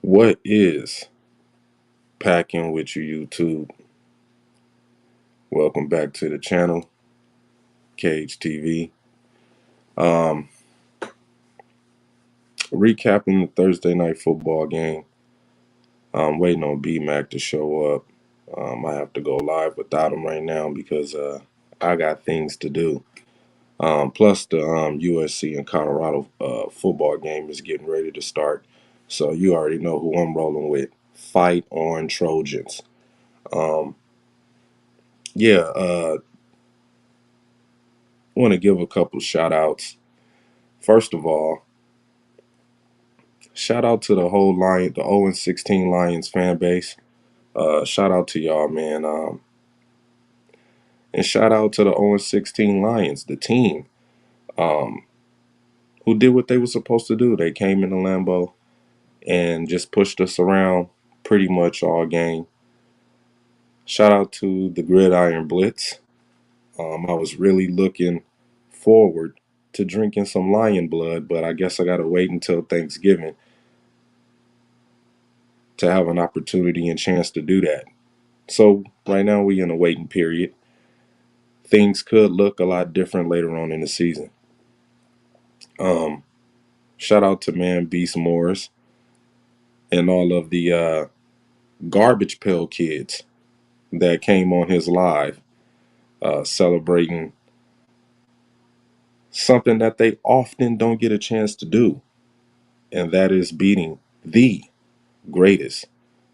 What is packing with you, YouTube? Welcome back to the channel, Cage TV. Um, Recapping the Thursday night football game. I'm waiting on B-Mac to show up. I have to go live without him right now because I got things to do. Plus, the USC and Colorado football game is getting ready to start. So you already know who I'm rolling with. Fight on Trojans. Um, yeah, want to give a couple shout outs. First of all, shout out to the whole the 0-16 Lions fan base. Shout out to y'all, man. And shout out to the 0-16 Lions, the team, um, who did what they were supposed to do. They came in the Lambeau and just pushed us around pretty much all game. Shout out to the Gridiron Blitz. I was really looking forward to drinking some lion blood, but I guess I got to wait until Thanksgiving to have an opportunity and chance to do that. So right now we in a waiting period. Things could look a lot different later on in the season. Um, Shout out to Man Beast Morris and all of the Garbage Pail kids that came on his live celebrating something that they often don't get a chance to do, and that is beating the greatest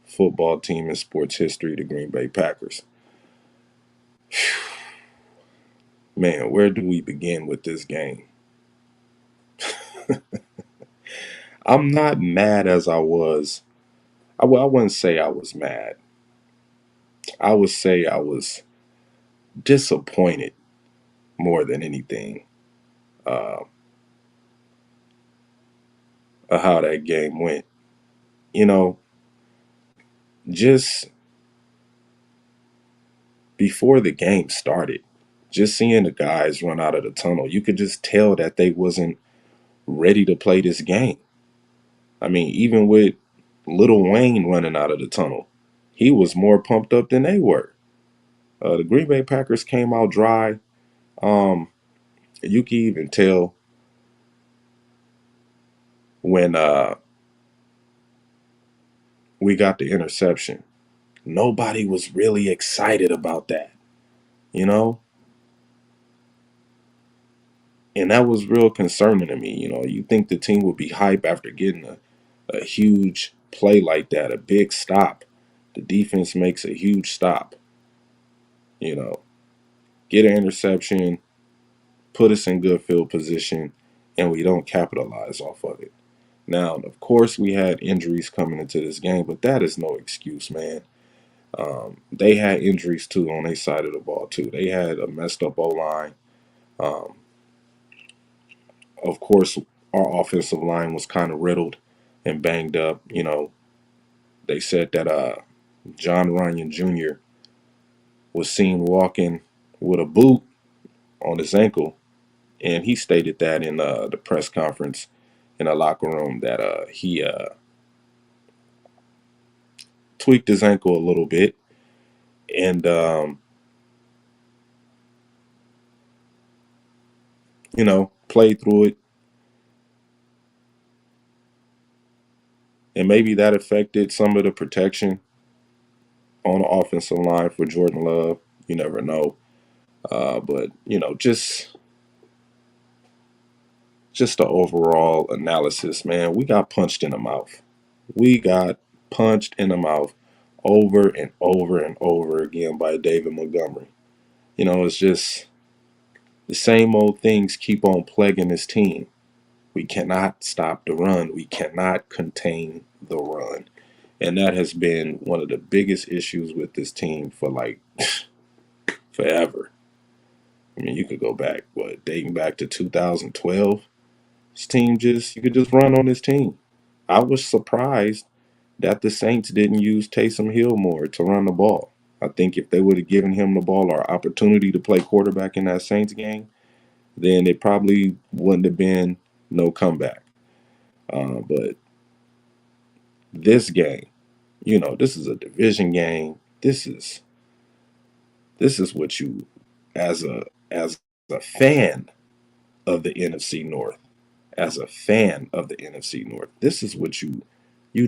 football team in sports history, the Green Bay Packers. Man, where do we begin with this game? I'm not mad as I was. I wouldn't say I was mad. I would say I was disappointed more than anything uh, of how that game went. You know, just before the game started, just seeing the guys run out of the tunnel, you could just tell that they wasn't ready to play this game. I mean, even with Little Wayne running out of the tunnel, he was more pumped up than they were. The Green Bay Packers came out dry. Um, you can even tell when we got the interception. Nobody was really excited about that, you know? And that was real concerning to me. You think the team would be hype after getting a huge play like that, a big stop. The defense makes a huge stop, you know, get an interception, put us in good field position, and we don't capitalize off of it. Now, of course, we had injuries coming into this game, but that is no excuse, man. They had injuries too on their side of the ball too. They had a messed up O line. Um, of course, our offensive line was kind of riddled and banged up. They said that John Ryan Jr. was seen walking with a boot on his ankle, and he stated that in the press conference in the locker room that he tweaked his ankle a little bit and played through it, and maybe that affected some of the protection on the offensive line for Jordan Love. You never know, but just the overall analysis, man, we got punched in the mouth. We got punched in the mouth over and over and over again by David Montgomery. It's just the same old things keep on plaguing this team. We cannot stop the run. We cannot contain the run. And that has been one of the biggest issues with this team for like forever. I mean, you could go back, dating back to 2012. This team you could just run on this team. I was surprised that the Saints didn't use Taysom Hill more to run the ball. I think if they would have given him the ball or opportunity to play quarterback in that Saints game, then it probably wouldn't have been no comeback. But this game, this is a division game. This is what you, as a fan of the NFC North, as a fan of the NFC North, this is what you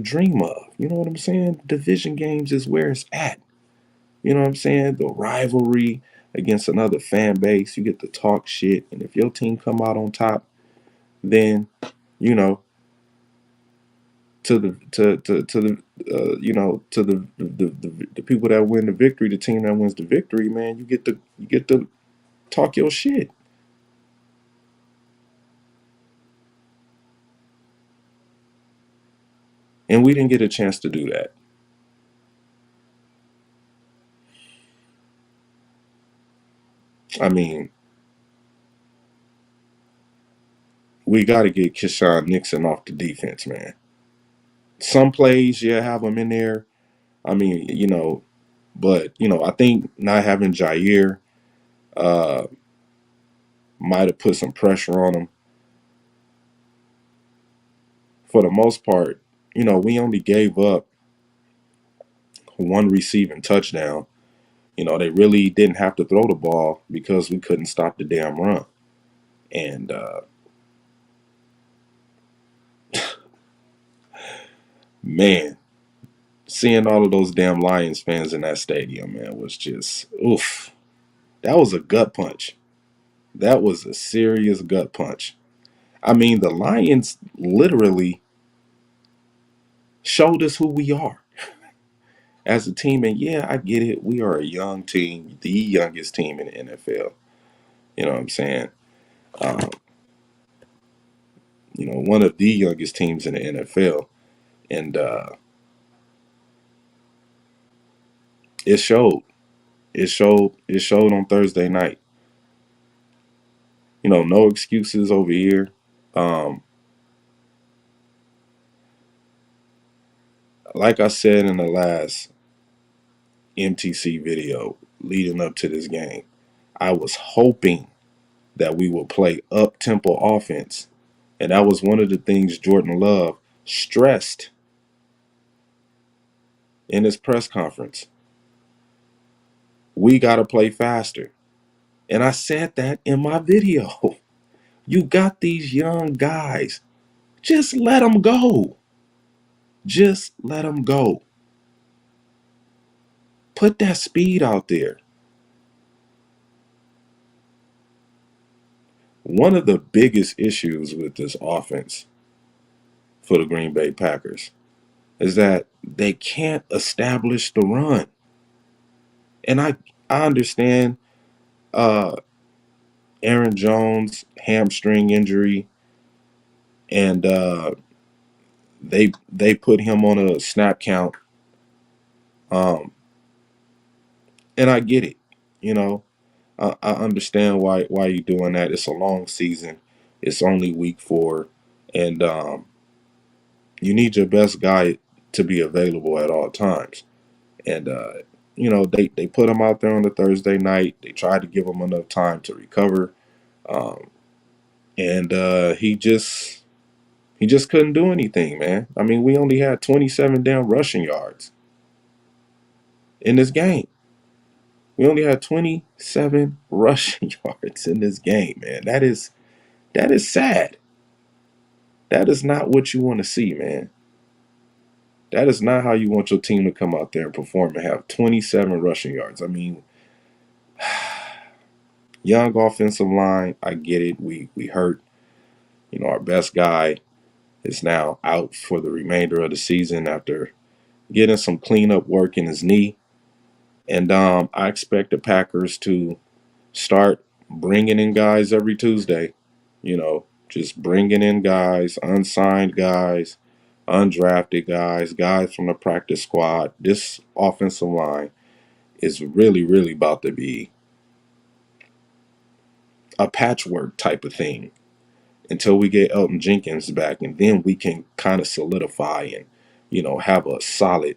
dream of. You know what I'm saying? Division games is where it's at. You know what I'm saying? The rivalry against another fan base, you get to talk shit, and if your team come out on top, then you know to the to the to the people that win the victory, the team that wins the victory, man, you get to talk your shit. And we didn't get a chance to do that. I mean, we got to get Keshawn Nixon off the defense, man. Some plays, yeah, have him in there. I mean, but I think not having Jair uh, might have put some pressure on him. For the most part, we only gave up one receiving touchdown. They really didn't have to throw the ball because we couldn't stop the damn run. And man, seeing all of those damn Lions fans in that stadium, man, was just oof. That was a gut punch. That was a serious gut punch. I mean, the Lions literally showed us who we are as a team. And yeah, I get it. We are a young team, the youngest team in the NFL. You know what I'm saying? Um, one of the youngest teams in the NFL. And it showed. It showed on Thursday night. No excuses over here. Um, like I said in the last MTC video leading up to this game, I was hoping that we would play up tempo offense. And that was one of the things Jordan Love stressed in his press conference. We got to play faster. And I said that in my video. You got these young guys. Just let them go. Just let them go. Put that speed out there. One of the biggest issues with this offense for the Green Bay Packers is that they can't establish the run. And I understand uh, Aaron Jones hamstring injury, and they put him on a snap count, um, and I get it. You know, I understand why you're doing that. It's a long season. It's only week 4, and you need your best guy to be available at all times. And they put him out there on the Thursday night. They tried to give him enough time to recover, um, and he just couldn't do anything, man. I mean, we only had 27 damn rushing yards in this game. We only had 27 rushing yards in this game, man. That is sad. That is not what you want to see, man. That is not how you want your team to come out there and perform and have 27 rushing yards. I mean, young offensive line, I get it. We hurt. Our best guy is now out for the remainder of the season after getting some cleanup work in his knee. And I expect the Packers to start bringing in guys every Tuesday. Just bringing in guys, unsigned guys, undrafted guys, guys from the practice squad. This offensive line is really, really about to be a patchwork type of thing until we get Elton Jenkins back, and then we can kind of solidify and have a solid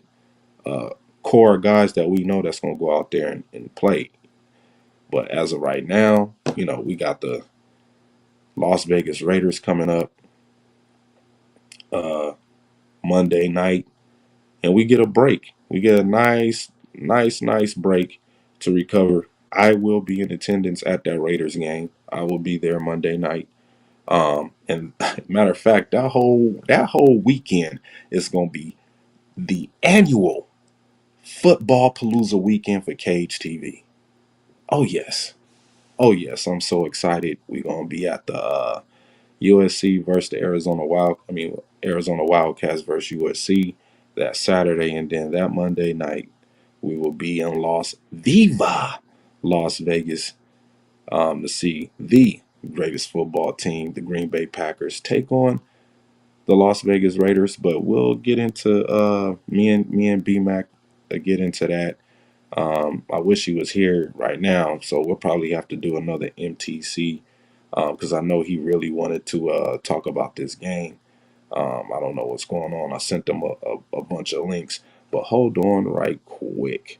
uh, core of guys that we know that's going to go out there and play. But as of right now, we got the Las Vegas Raiders coming up uh, Monday night. and we get a break. We get a nice break to recover. I will be in attendance at that Raiders game. I will be there Monday night. And matter of fact, that whole weekend is gonna be the annual Football Palooza weekend for Cage TV. Oh yes, oh yes, I'm so excited. We're gonna be at the USC versus the Arizona Wildcats versus USC that Saturday, and then that Monday night we will be in Las Vegas, to see the greatest football team, the Green Bay Packers, take on the Las Vegas Raiders. But we'll get into me and BMac get into that. I wish he was here right now, so we'll probably have to do another MTC because I know he really wanted to talk about this game. I don't know what's going on. I sent them a bunch of links, but hold on right quick.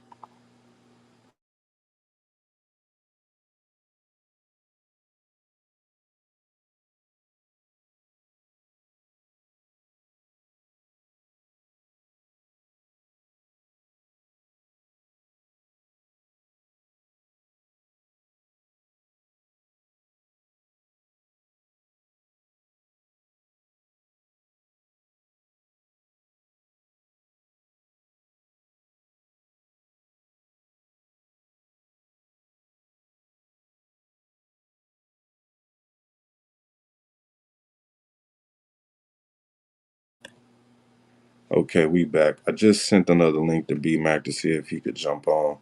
Okay, we back. I just sent another link to BMac to see if he could jump on.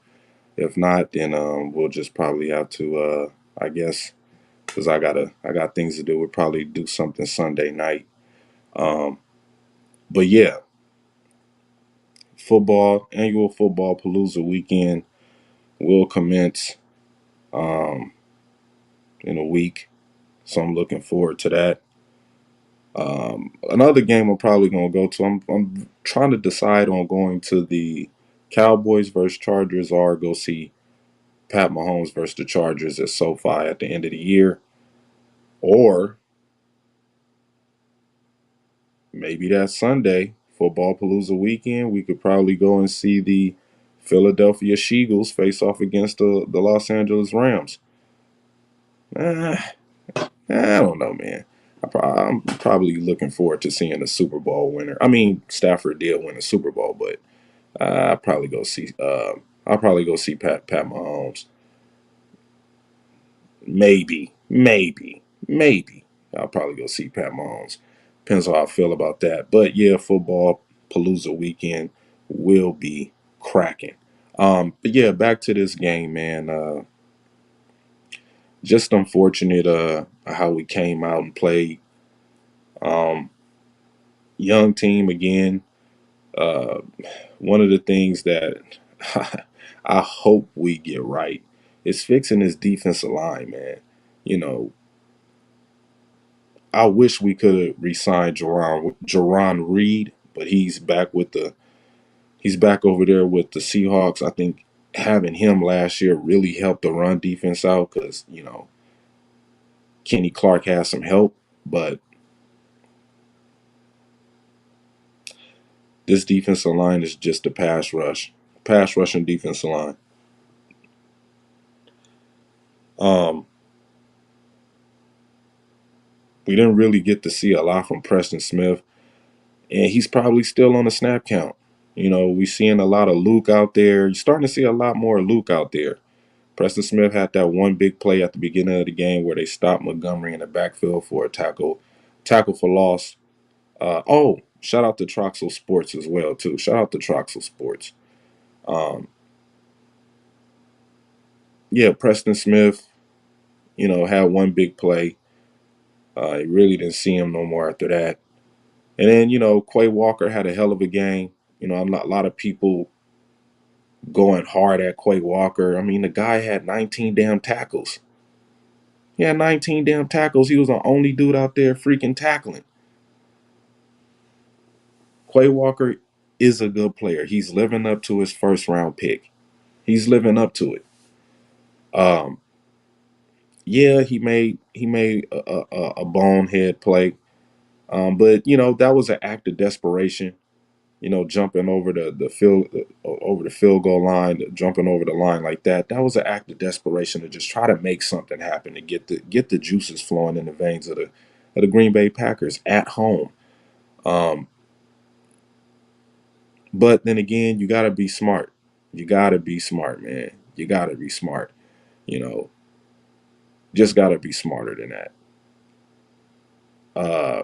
If not, then we'll just probably have to, I guess, because I got things to do. We'll probably do something Sunday night. Um, but yeah, annual football Palooza weekend will commence um, in a week, so I'm looking forward to that. Another game I'm probably gonna go to. I'm trying to decide on going to the Cowboys versus Chargers or go see Pat Mahomes versus the Chargers at SoFi at the end of the year, or maybe that Sunday football Palooza weekend we could probably go and see the Philadelphia Eagles face off against the Los Angeles Rams. Ah, I don't know, man. I'm probably looking forward to seeing the Super Bowl winner. I mean, Stafford did win the Super Bowl, but I'll probably go see. I'll probably go see Pat Mahomes. Maybe. I'll probably go see Pat Mahomes. Depends how I feel about that. But yeah, football Palooza weekend will be cracking. But yeah, back to this game, man. Just unfortunate how we came out and played. Um, Young team again. Uh, One of the things that I hope we get right is fixing this defensive line, man. You know, I wish we could have re-signed Jerron Reed, but he's back over there with the Seahawks. I think having him last year really helped the run defense out because Kenny Clark has some help, but this defensive line is just a pass rushing defensive line. Um, we didn't really get to see a lot from Preston Smith, and he's probably still on the snap count. We're seeing a lot of Luke out there. You're starting to see a lot more Luke out there. Preston Smith had that one big play at the beginning of the game where they stopped Montgomery in the backfield for a tackle for loss. Shout out to Troxel Sports as well too. Shout out to Troxel Sports. Um, yeah, Preston Smith, had one big play. You really didn't see him no more after that. And then Quay Walker had a hell of a game. I'm not a lot of people going hard at Quay Walker. I mean, the guy had 19 damn tackles. He had 19 damn tackles. He was the only dude out there freaking tackling. Quay Walker is a good player. He's living up to his first round pick. He's living up to it. Um, yeah, he made a bonehead play, but that was an act of desperation. jumping over the field goal line, jumping over the line like that. That was an act of desperation to just try to make something happen to get the juices flowing in the veins of the Green Bay Packers at home. Um, but then again, you got to be smart. You got to be smart, man. You got to be smart. You know, just got to be smarter than that. Uh,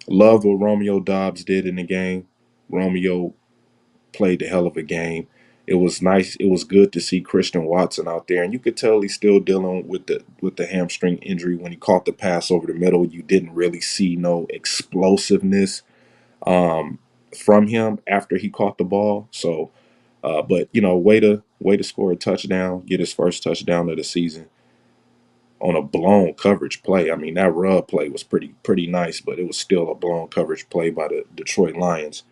love what Romeo Dobbs did in the game. Romeo played the hell of a game. It was nice. It was good to see Christian Watson out there, and you could tell he's still dealing with the hamstring injury. When he caught the pass over the middle, you didn't really see no explosiveness um, from him after he caught the ball. So, but way to score a touchdown, get his first touchdown of the season on a blown coverage play. I mean, that rub play was pretty nice, but it was still a blown coverage play by the Detroit Lions.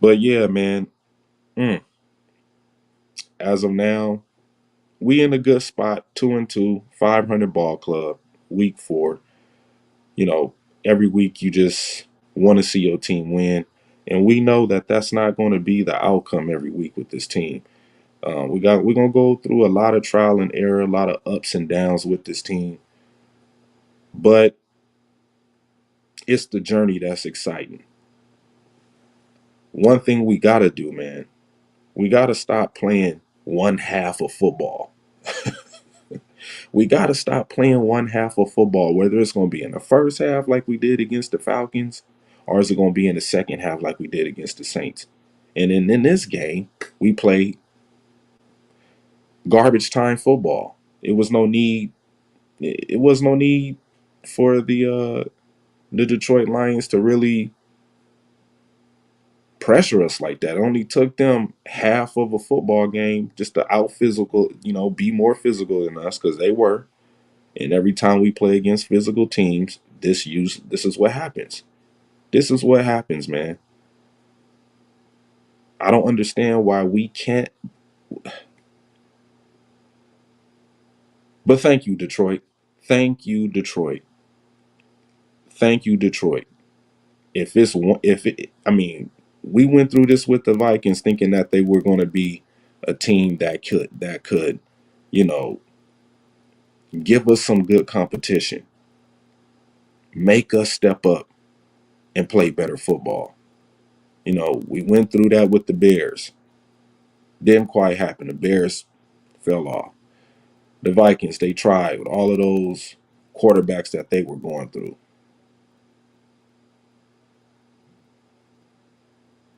But yeah, man. Mm, as of now, we in a good spot, 2-2, 500 ball club, week 4. You know, every week you just want to see your team win, and we know that that's not going to be the outcome every week with this team. We're gonna go through a lot of trial and error, a lot of ups and downs with this team, but it's the journey that's exciting. One thing we gotta do, man, we gotta stop playing one half of football. We got to stop playing one half of football, whether it's going to be in the first half like we did against the Falcons, or is it going to be in the second half like we did against the Saints. And in this game, we played garbage time football. It was no need. It was no need for the Detroit Lions to really pressure us like that. It only took them half of a football game just to out physical, be more physical than us because they were. And every time we play against physical teams, this is what happens. This is what happens, man. I don't understand why we can't. But thank you, Detroit. Thank you, Detroit. Thank you, Detroit. If it's one, if it, I mean, we went through this with the Vikings, thinking that they were going to be a team that could, you know, give us some good competition, make us step up and play better football. We went through that with the Bears. Didn't quite happen. The Bears fell off. The Vikings, they tried with all of those quarterbacks that they were going through.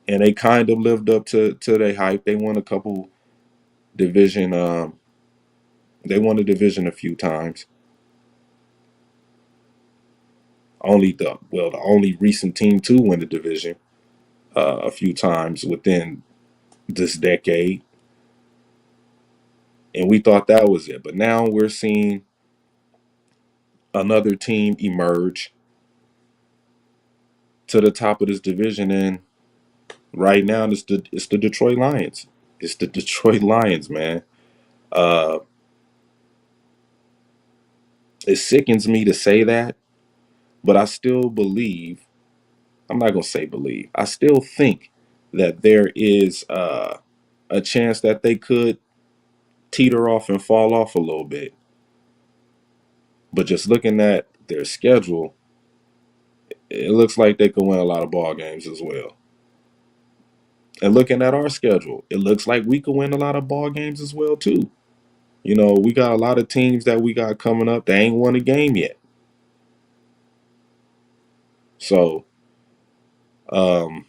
And they kind of lived up to their hype. They won a couple division they won the division a few times. The only recent team to win the division a few times within this decade. And we thought that was it. But now we're seeing another team emerge to the top of this division, and right now it's the Detroit Lions. It's the Detroit Lions, man. Uh, it sickens me to say that, but I still believe. I'm not gonna say believe. I still think that there is a chance that they could teeter off and fall off a little bit. But just looking at their schedule, it looks like they could win a lot of ball games as well. And looking at our schedule, it looks like we could win a lot of ball games as well too. We got a lot of teams that we got coming up. They ain't won a game yet. So, um,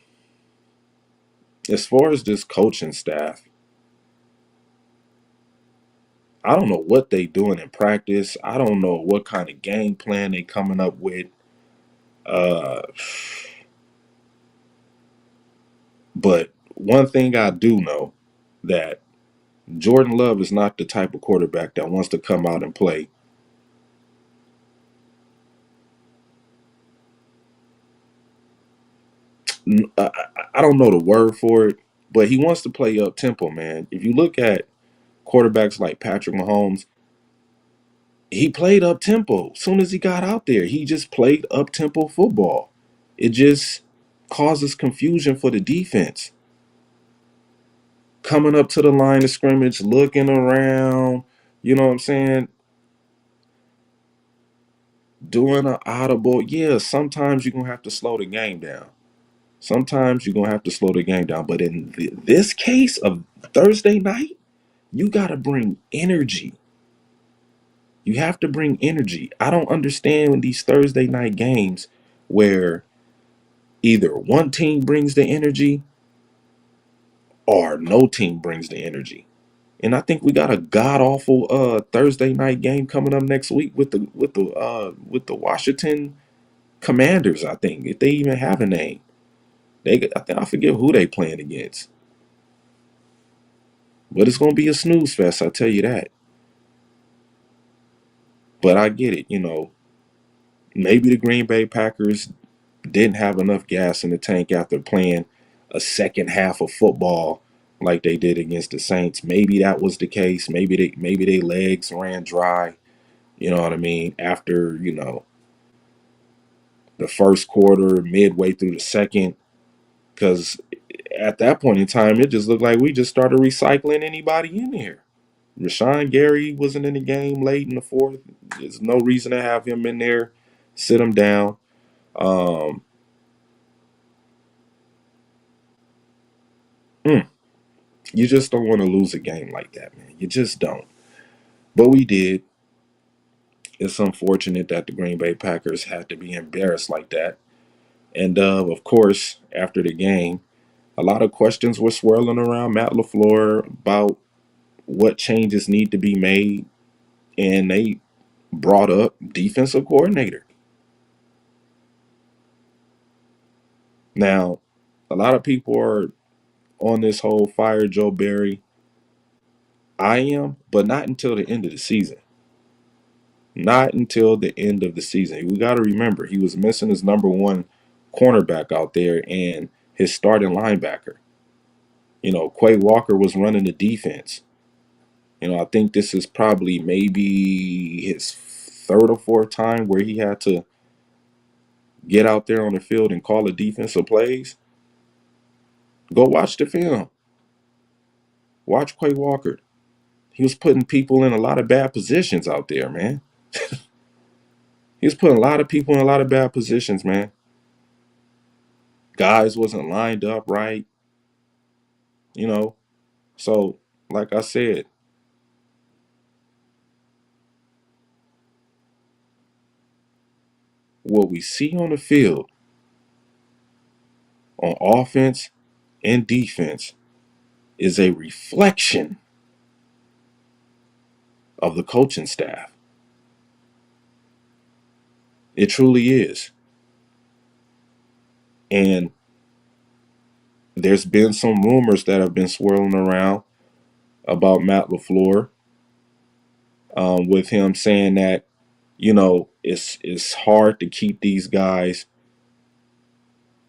as far as this coaching staff, I don't know what they doing in practice. I don't know what kind of game plan they coming up with. Uh, but one thing I do know that Jordan Love is not the type of quarterback that wants to come out and play. I don't know the word for it, but he wants to play up tempo, man. If you look at quarterbacks like Patrick Mahomes, he played up tempo. As soon as he got out there, he just played up tempo football. It just causes confusion for the defense. Coming up to the line of scrimmage, looking around, you know what I'm saying? Doing an audible. Yeah, sometimes you're going to have to slow the game down. Sometimes you're going to have to slow the game down. But in this case of Thursday night, you got to bring energy. You have to bring energy. I don't understand these Thursday night games where either one team brings the energy or no team brings the energy. And I think we got a god awful Thursday night game coming up next week with the Washington Commanders. I think if they even have a name, I forget who they playing against, but it's gonna be a snooze fest. I tell you that. But I get it. Maybe the Green Bay Packers didn't have enough gas in the tank after playing a second half of football like they did against the Saints. Maybe that was the case. Maybe they legs ran dry. You know what I mean? After the first quarter, midway through the second, because at that point in time, it just looked like we just started recycling anybody in there. Rashawn Gary wasn't in the game late in the fourth. There's no reason to have him in there. Sit him down. Um, mm, you just don't want to lose a game like that, man. You just don't. But we did. It's unfortunate that the Green Bay Packers had to be embarrassed like that. And of course, after the game, a lot of questions were swirling around Matt LaFleur about what changes need to be made, and they brought up defensive coordinator. Now, a lot of people are on this whole fire Joe Barry. I am, but not until the end of the season. Not until the end of the season. We got to remember he was missing his number one cornerback out there and his starting linebacker. Quay Walker was running the defense. I think this is probably maybe his third or fourth time where he had to get out there on the field and call the defensive plays. Go watch the film. Watch Quay Walker. He was putting people in a lot of bad positions out there, man. He was putting a lot of people in a lot of bad positions, man. Guys wasn't lined up right, you know. So, like I said, what we see on the field on offense and defense is a reflection of the coaching staff. It truly is. And there's been some rumors that have been swirling around about Matt LaFleur, with him saying that, it's hard to keep these guys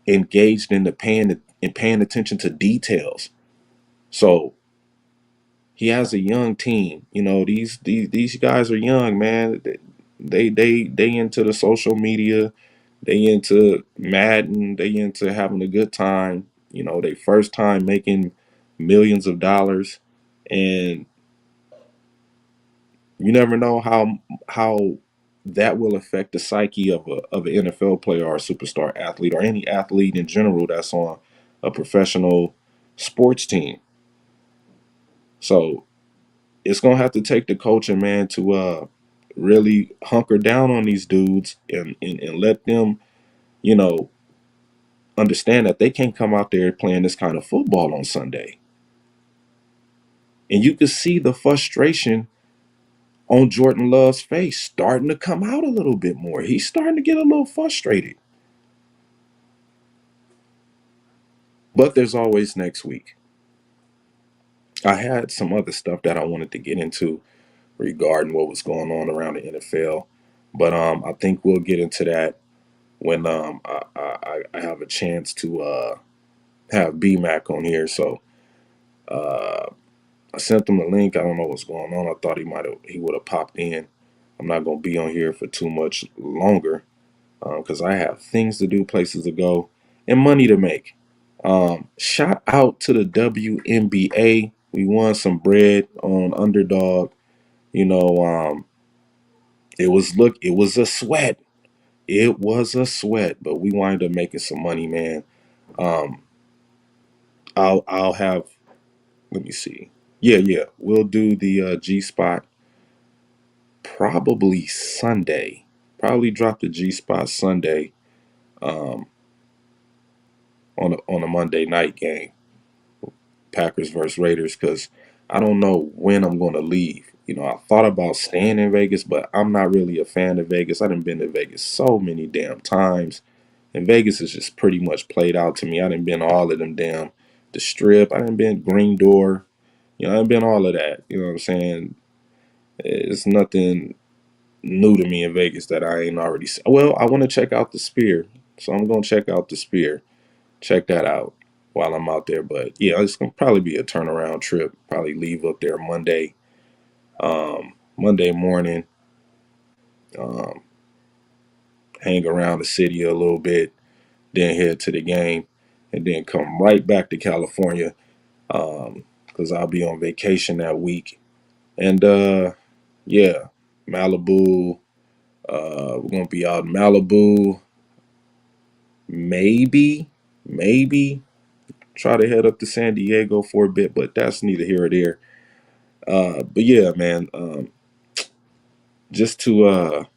engaged in the paying attention to details. So he has a young team. These guys are young, man. They into the social media, they into Madden, they into having a good time. They first time making millions of dollars, and you never know how that will affect the psyche of an NFL player or a superstar athlete or any athlete in general that's on a professional sports team. So it's gonna have to take the coaching, man, to really hunker down on these dudes and let them, you know, understand that they can't come out there playing this kind of football on Sunday. And you can see the frustration on Jordan Love's face starting to come out a little bit more. He's starting to get a little frustrated. But there's always next week. I had some other stuff that I wanted to get into regarding what was going on around the NFL. But I think we'll get into that when I have a chance to have BMAC on here. So uh, I sent him the link. I don't know what's going on. I thought he would have popped in. I'm not gonna be on here for too much longer because I have things to do, places to go, and money to make. Shout out to the WNBA. We won some bread on underdog. You know, it was a sweat. It was a sweat, but we wind up making some money, man. Um, I'll have, let me see. Yeah. We'll do the G spot probably Sunday. Probably drop the G spot Sunday, um, on a Monday night game, Packers versus Raiders, because I don't know when I'm going to leave. I thought about staying in Vegas, but I'm not really a fan of Vegas. I done been to Vegas so many damn times, and Vegas is just pretty much played out to me. I done been all of them damn the Strip. I done been Green Door. I done been all of that. You know what I'm saying? It's nothing new to me in Vegas that I ain't already seen. Well, I want to check out the Spear, so I'm gonna check out the Spear. Check that out while I'm out there. But yeah, it's gonna probably be a turnaround trip. Probably leave up there Monday morning, um, hang around the city a little bit, then head to the game, and then come right back to California, because I'll be on vacation that week. And yeah, Malibu. We're gonna be out in Malibu. Maybe try to head up to San Diego for a bit, but that's neither here or there. But yeah, man, just to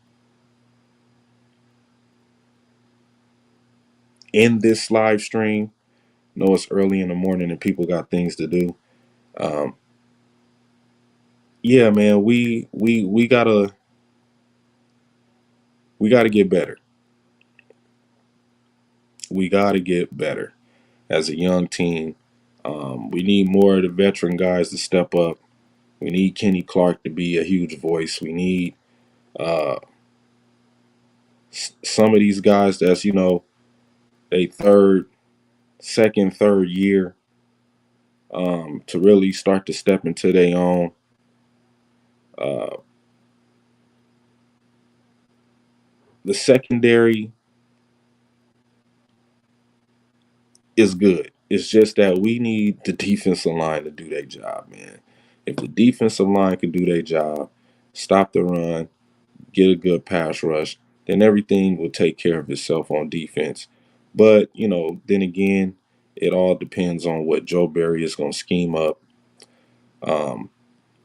end this live stream, know it's early in the morning and people got things to do. Um, yeah, man, we gotta get better. We gotta get better as a young team. We need more of the veteran guys to step up. We need Kenny Clark to be a huge voice. We need uh, some of these guys that's they third year, to really start to step into their own. Uh, the secondary is good. It's just that we need the defensive line to do their job, man. If the defensive line can do their job, stop the run, get a good pass rush, then everything will take care of itself on defense. But, then again, it all depends on what Joe Barry is going to scheme up, um,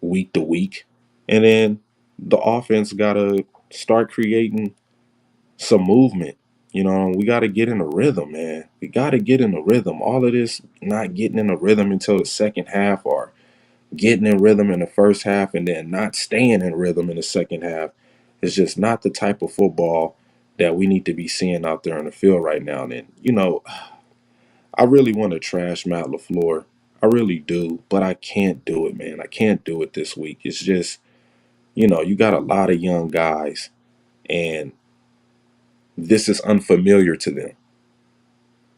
week to week. And then the offense got to start creating some movement. We got to get in a rhythm, man. We got to get in a rhythm. All of this not getting in a rhythm until the second half, or getting in rhythm in the first half and then not staying in rhythm in the second half, is just not the type of football that we need to be seeing out there on the field right now. And, I really want to trash Matt LaFleur. I really do, but I can't do it, man. I can't do it this week. It's just, you got a lot of young guys, and this is unfamiliar to them,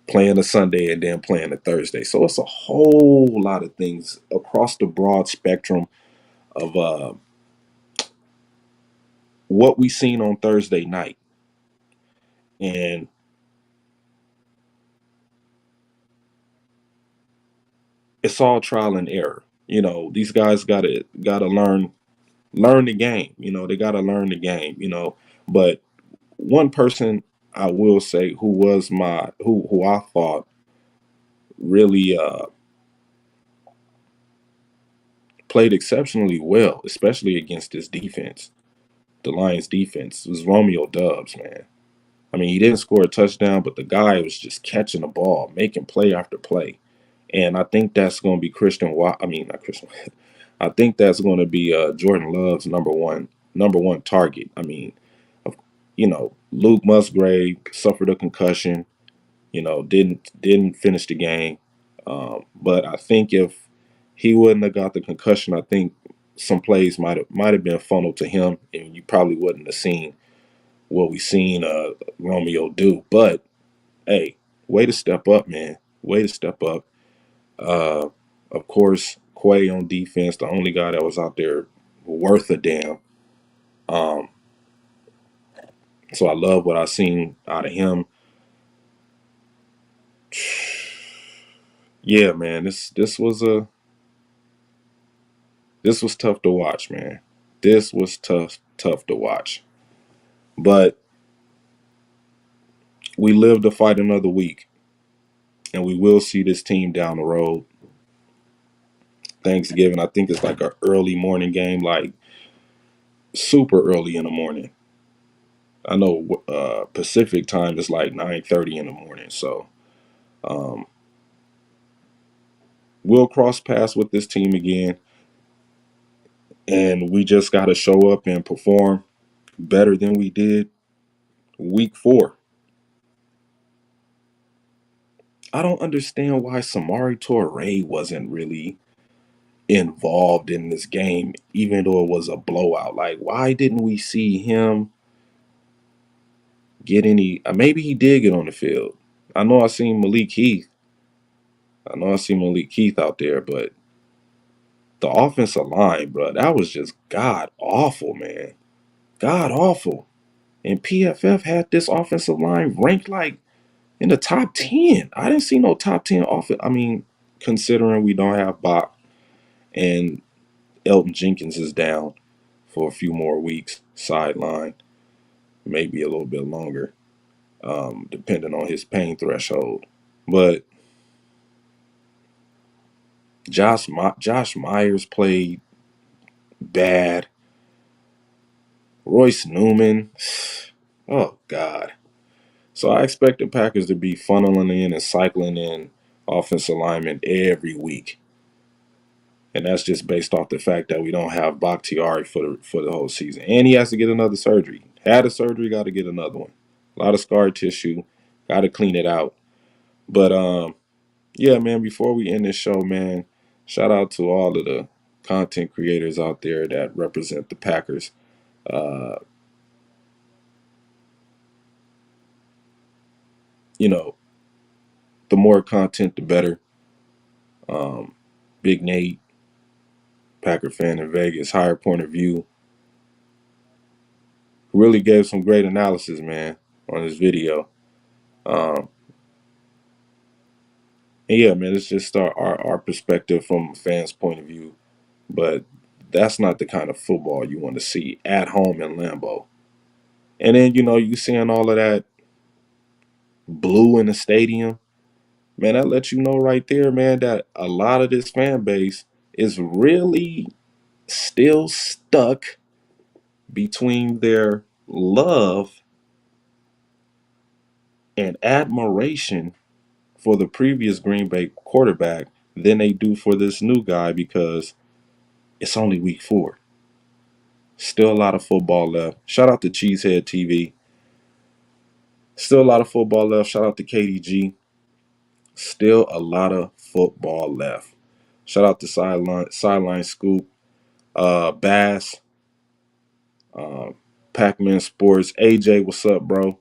playing a Sunday and then playing a Thursday. So it's a whole lot of things across the broad spectrum of what we seen on Thursday night. And it's all trial and error. These guys gotta learn the game. They gotta learn the game. But one person I will say who was my who I thought really played exceptionally well, especially against this defense, the Lions defense, was Romeo Dubs, man. I mean, he didn't score a touchdown, but the guy was just catching the ball, making play after play. And I think that's going to be Christian. I mean, not Christian. I think that's going to be Jordan Love's number one target. I mean, Luke Musgrave suffered a concussion. Didn't finish the game. But I think if he wouldn't have got the concussion, I think some plays might have been funneled to him, and you probably wouldn't have seen what we seen Romeo do. But hey, way to step up, man. Way to step up. Uh, of course, Quay on defense, the only guy that was out there worth a damn. Um, so I love what I seen out of him. Yeah, man, this was tough to watch, man. This was tough to watch. But we live to fight another week, and we will see this team down the road. Thanksgiving, I think it's like a early morning game, like super early in the morning. I know Pacific time is like 9:30 in the morning, so um, we'll cross paths with this team again, and we just got to show up and perform better than we did week 4. I don't understand why Samari Toure wasn't really involved in this game, even though it was a blowout. Like, why didn't we see him get any? Maybe he did get on the field. I know I seen Malik Heath. I know I seen Malik Heath out there, but the offensive line, bro, that was just god awful, man. God awful. And PFF had this offensive line ranked like in the top 10. I didn't see no top 10 offense. I mean, considering we don't have Bach and Elton Jenkins is down for a few more weeks, sideline, maybe a little bit longer, depending on his pain threshold. But Josh Myers played bad. Royce Newman, oh God. So I expect the Packers to be funneling in and cycling in offensive linemen every week. And that's just based off the fact that we don't have Bakhtiari for the whole season. And he has to get another surgery. Had a surgery, got to get another one. A lot of scar tissue, got to clean it out. But yeah, man, before we end this show, man, shout out to all of the content creators out there that represent the Packers. Uh, you know, the more content, the better. Um, Big Nate, Packer fan in Vegas, higher point of view, really gave some great analysis, man, on this video. Um, and yeah, man, it's just our perspective from a fan's point of view. But that's not the kind of football you want to see at home in Lambeau. And then, you seeing all of that blue in the stadium, man, that lets you know right there, man, that a lot of this fan base is really still stuck between their love and admiration for the previous Green Bay quarterback than they do for this new guy because it's only week 4. Still a lot of football left. Shout out to Cheesehead TV. Still a lot of football left. Shout out to KDG. Still a lot of football left. Shout out to Sideline Scoop, Bass, Pac-Man Sports, AJ. What's up, bro?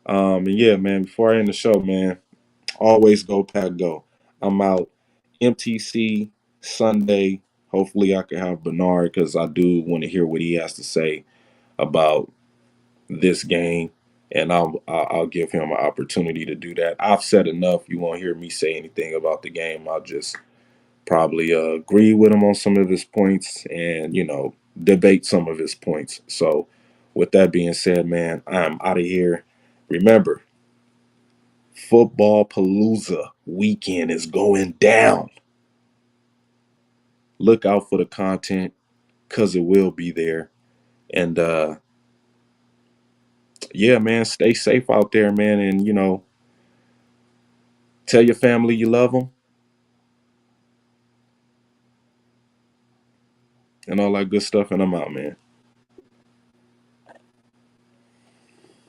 And yeah, man. Before I end the show, man, always go Pack Go. I'm out. MTC Sunday. Hopefully, I can have Bernard because I do want to hear what he has to say about this game, and I'll give him an opportunity to do that. I've said enough. You won't hear me say anything about the game. I'll just probably agree with him on some of his points and debate some of his points. So, with that being said, man, I'm out of here. Remember, Football Palooza weekend is going down. Look out for the content because it will be there. And yeah, man, stay safe out there, man. And, tell your family you love them and all that good stuff. And I'm out, man.